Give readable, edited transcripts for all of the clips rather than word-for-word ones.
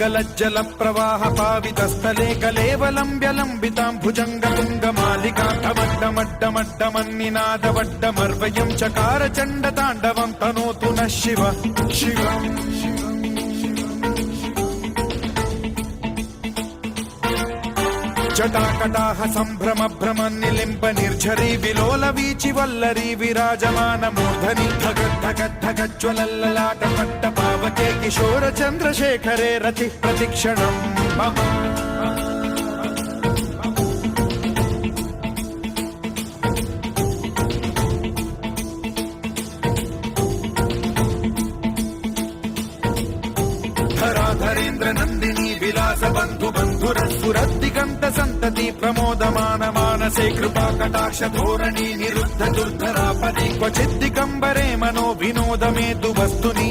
गलज्जल प्रवाह पावितस्थले कलेवलम्ब्यलम्बितां भुजङ्गतुङ्गमालिकान्तमड्डमड्डमड्डमन्निनादवड्डमर्वयं चकार चण्डताण्डवं तनोतु नः शिव शिवम् जटाकटाह सम्भ्रम भ्रम निलिम्ब निर्झरी विलोल वीचि वल्लरी विराजमान मूर्धनि धगद्धगद्धगज्ज्वलल्ललाट पट्ट पावके किशोर चन्द्रशेखरे रति प्रतिक्षणम् मम धराधरेन्द्र नन्दिनी विलास बन्धु बन्धुरस्फुरद्दिगन्त सन्तति प्रमोदमान मानसे कृपा कटाक्ष धोरणी निरुद्ध दुर्धरापदि क्वचिद्दिगम्बरे मनो विनोदमेतु वस्तुनि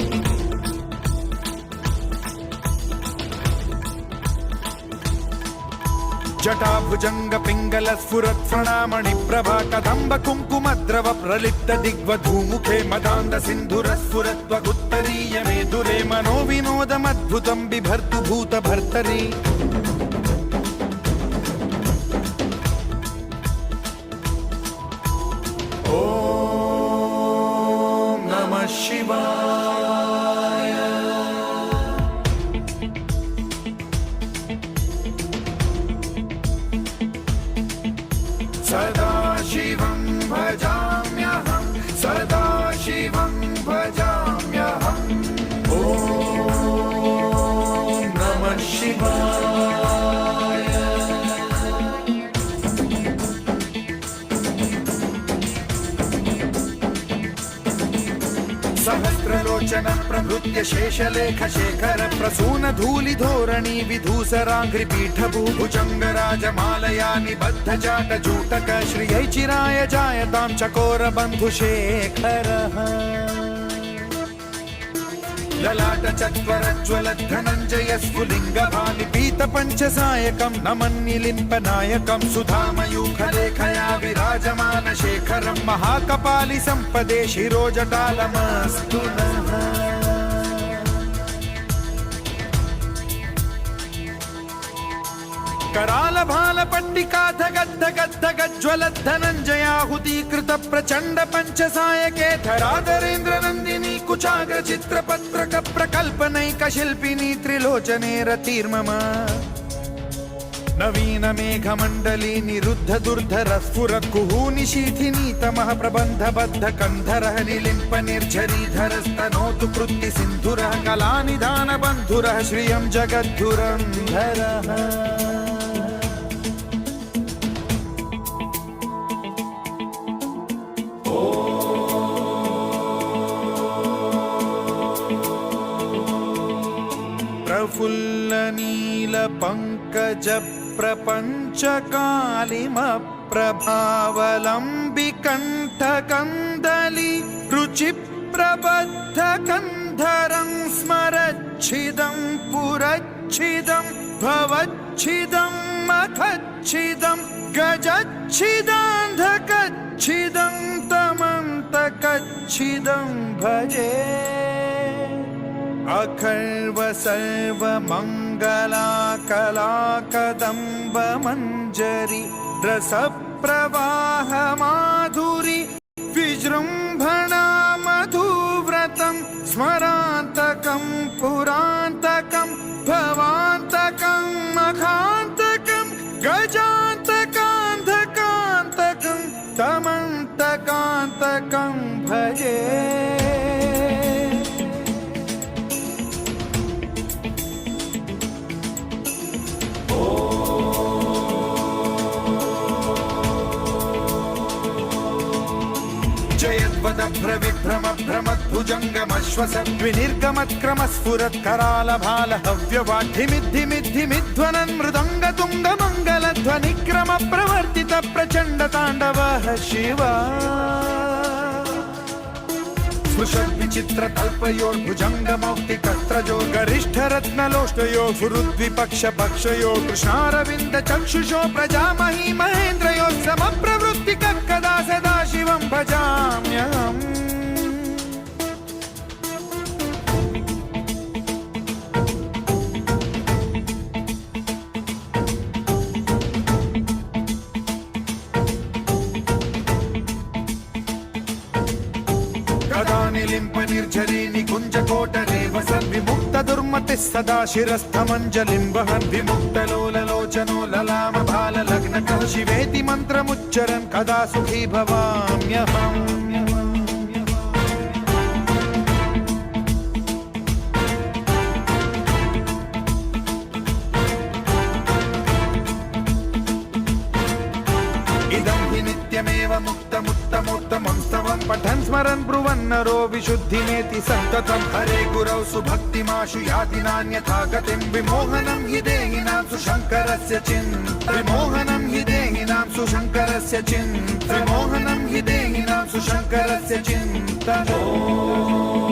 जटाभुजंग पिंगल स्फुरत् प्रणामणि प्रभा कदम्ब कुङ्कुमद्रव प्रलिप्त दिग्वधूमुखे मदान्द सिन्धुर स्फुरत्वगुत्तरीय मेधुरे मनो विनोदमद्भुतं बिभर्तु भूत भर्तरि ॐ नमः शिवाय सदा शिवं भजाम्यहं सदा शिवं भजाम्यहम् ॐ नमः शिवाय सहस्रलोचन प्रभृत्य शेषलेख शेखर प्रसून धूलि धोरणी विधूसराङ्घ्रि पीठभूभुजङ्ग राजमालया निबद्ध जाट जूटक श्रियै चिराय जायतां चकोर बन्धुशेखरः ललाट चत्वरज्ज्वल धनञ्जय स्फुलिङ्ग भानि पीत पञ्चसायकं नमन्निलिम्प नायकं सुधामयूखलेखया विराजमान शेखरं महाकपालि सम्पदे शिरोजटालमस्तु नः कराल भाल पट्टिका धगद्धगद्धगज्ज्वल धनञ्जयाहुतीकृत प्रचण्ड पञ्चसायके धराधरेन्द्र नन्दिनी कुचाग्र चित्रपत्रक प्रकल्पनैक शिल्पिनी त्रिलोचने रतिर्मम नवीन मेघमण्डली निरुद्ध दुर्धर स्फुर कुहूनि शीथिनी तमः प्रबन्ध बद्ध कन्धरः निलिम्प निर्झरीधरस्तनोतु कृत्ति सिन्धुरः कलानिधान बन्धुरः श्रियं जगद्धुरन्धरः प्रफुल्ल नील पंकज प्रपंच कालिम प्रभावलंबि कंठ कंदली रुचि प्रबद्ध कंधरं स्मरच्छिदं पुरच्छिदं भवच्छिदं मखच्छिदं गजच्छिदान्धकच्छिदं तमन्तकच्छिदं भजे अखर्व सर्व मंगला कला कदम्ब मंजरी रस प्रवाह माधुरी विजृंभणा मधुव्रतं स्मरान्तकं पुरान्तकं भवान्तकं मखान्तकं गजान्तकान्धकान्तकं तमन्तकान्तकं भजे विभ्रम भ्रमद्भुजङ्गमश्वसद्विनिर्गमत्क्रम स्फुरत् कराल भाल हव्यवाढ्यमिद्धिमिद्धिमिध्वनन् मृदङ्ग तुङ्ग मङ्गलध्वनिक्रम प्रवर्तित प्रचण्ड ताण्डवः शिवा स्पृशद्विचित्र तल्पयोर्भुजङ्ग मौक्तिकस्त्रजो गरिष्ठ रत्नलोष्टयो फुरुद्विपक्ष पक्षयो कृष्णारविन्द चक्षुषो प्रजामही महेन्द्रयो समप्रवृत्ति कदा सदा शिवं भजाम्यहम् भक्तिः सदा शिरस्थमञ्जलिं वहन् विमुक्तलोललोचनो ललामभाललग्नकः शिवेति मन्त्रमुच्चरन् कदा सुखी भवाम्यहम् इदं हि नित्यमेव मुक्तमुत्तमोत्तमं स्तवं पठन् स्मरन् ब्रुवन्नरो विशुद्धिमेति सन्ततं हरे गुरौ सुभक्तिमाशु याति नान्यथा गतिं विमोहनं हि देहिनां सुशङ्करस्य विमोहनं हि देहिनां सुशङ्करस्य विमोहनं हि देहिनां सुशङ्करस्य चिन्तनम्